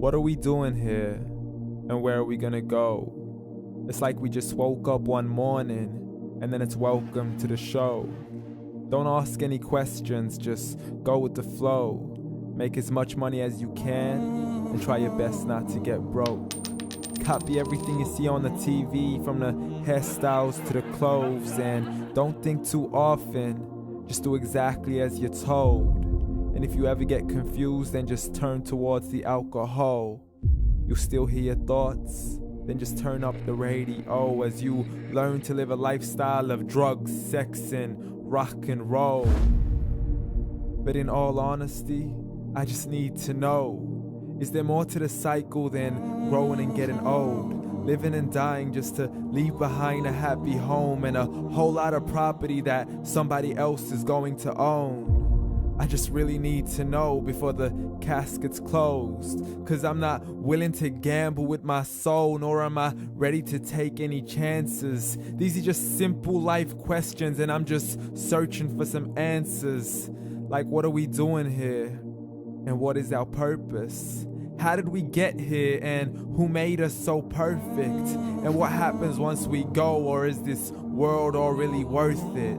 What are we doing here? And where are we gonna go? It's like we just woke up one morning and then it's welcome to the show. Don't ask any questions, just go with the flow. Make as much money as you can and try your best not to get broke. Copy everything you see on the TV, from the hairstyles to the clothes, and don't think too often, just do exactly as you're told. And if you ever get confused, then just turn towards the alcohol. You'll still hear your thoughts, then just turn up the radio as you learn to live a lifestyle of drugs, sex, and rock and roll. But in all honesty, I just need to know, is there more to the cycle than growing and getting old? Living and dying just to leave behind a happy home and a whole lot of property that somebody else is going to own. I just really need to know before the casket's closed, 'cause I'm not willing to gamble with my soul, nor am I ready to take any chances. These are just simple life questions and I'm just searching for some answers. Like, what are we doing here? And what is our purpose? How did we get here, and who made us so perfect? And what happens once we go, or is this world all really worth it?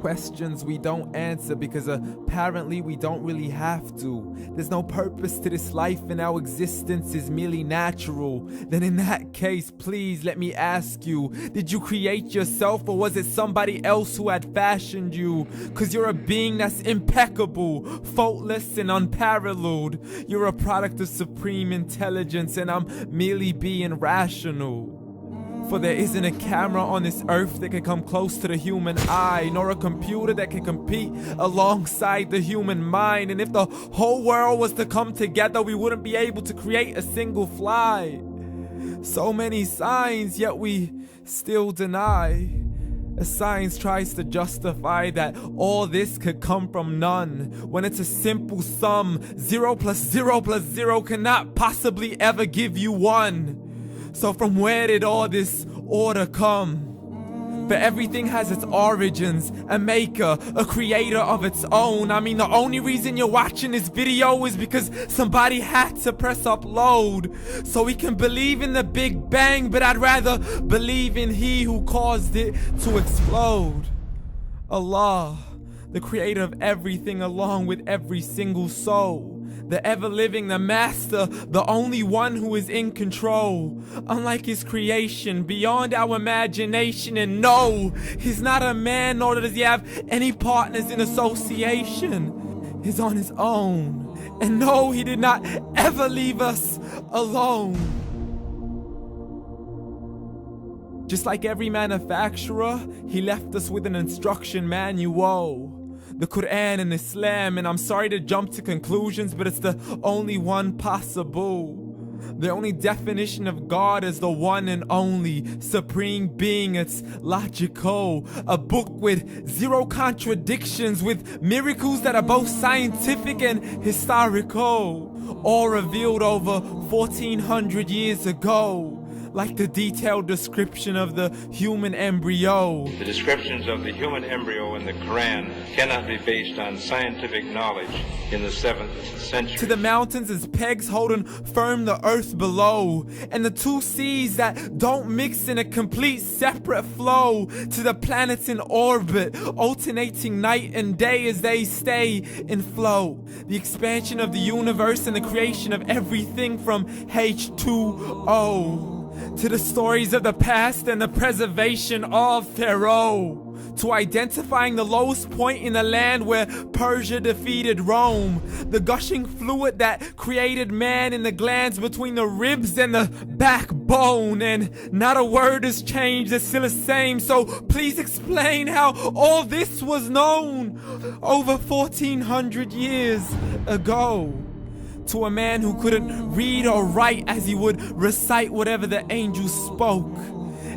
Questions we don't answer because apparently we don't really have to. There's no purpose to this life and our existence is merely natural. Then in that case, please let me ask you, did you create yourself, or was it somebody else who had fashioned you? 'Cause you're a being that's impeccable, faultless and unparalleled. You're a product of supreme intelligence and I'm merely being rational. For there isn't a camera on this earth that can come close to the human eye, nor a computer that can compete alongside the human mind. And if the whole world was to come together, we wouldn't be able to create a single fly. So many signs, yet we still deny. As science tries to justify that all this could come from none, when it's a simple sum. 0 plus 0 plus 0 cannot possibly ever give you 1. So from where did all this order come? For everything has its origins, a maker, a creator of its own. I mean, the only reason you're watching this video is because somebody had to press upload. So we can believe in the Big Bang, but I'd rather believe in He who caused it to explode. Allah, the creator of everything along with every single soul. The ever-living, the master, the only one who is in control. Unlike his creation, beyond our imagination. And no, he's not a man, nor does he have any partners in association. He's on his own. And no, he did not ever leave us alone. Just like every manufacturer, he left us with an instruction manual. The Quran and Islam, and I'm sorry to jump to conclusions, but it's the only one possible. The only definition of God is the one and only supreme being. It's logical, a book with 0 contradictions, with miracles that are both scientific and historical, all revealed over 1400 years ago. Like the detailed description of the human embryo. The descriptions of the human embryo in the Quran cannot be based on scientific knowledge in the 7th century. To the mountains as pegs holding firm the earth below, and the 2 seas that don't mix in a complete separate flow. To the planets in orbit, alternating night and day as they stay in flow. The expansion of the universe and the creation of everything from H2O. To the stories of the past and the preservation of Pharaoh. To identifying the lowest point in the land where Persia defeated Rome. The gushing fluid that created man in the glands between the ribs and the backbone. And not a word has changed, it's still the same. So please explain how all this was known over 1400 years ago. To a man who couldn't read or write as he would recite whatever the angels spoke.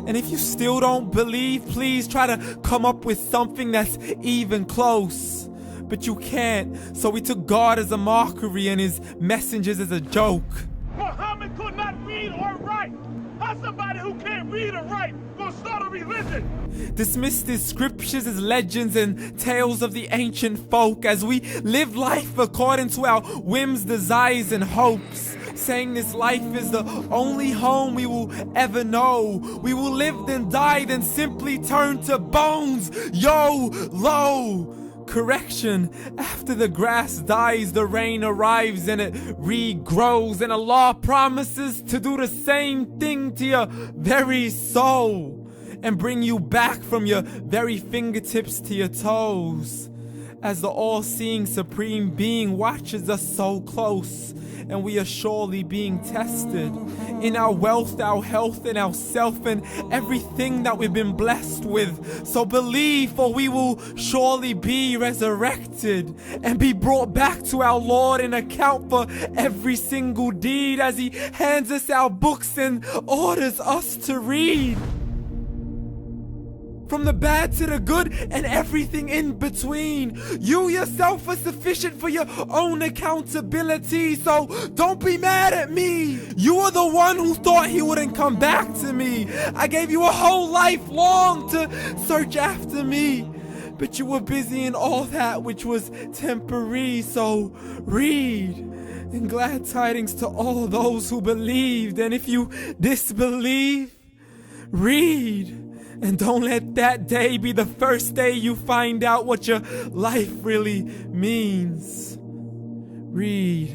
And if you still don't believe, please try to come up with something that's even close. But you can't, so we took God as a mockery and his messengers as a joke. Muhammad could not read or write. How's somebody who can't read or write gonna start a religion? Dismissed his scriptures as legends and tales of the ancient folk as we live life according to our whims, desires, and hopes. saying this life is the only home we will ever know. We will live then die, then simply turn to bones. YOLO! Correction, after the grass dies, the rain arrives and it regrows, and Allah promises to do the same thing to your very soul and bring you back from your very fingertips to your toes, as the all-seeing supreme being watches us so close, and we are surely being tested in our wealth, our health, and our self, and everything that we've been blessed with. So believe, for we will surely be resurrected and be brought back to our Lord and account for every single deed, as He hands us our books and orders us to read. From the bad to the good and everything in between. You yourself are sufficient for your own accountability, so don't be mad at me. You are the one who thought He wouldn't come back to me. I gave you a whole life long to search after me, but you were busy in all that which was temporary. So read, and glad tidings to all those who believed. And if you disbelieve, read. And don't let that day be the first day you find out what your life really means. Read.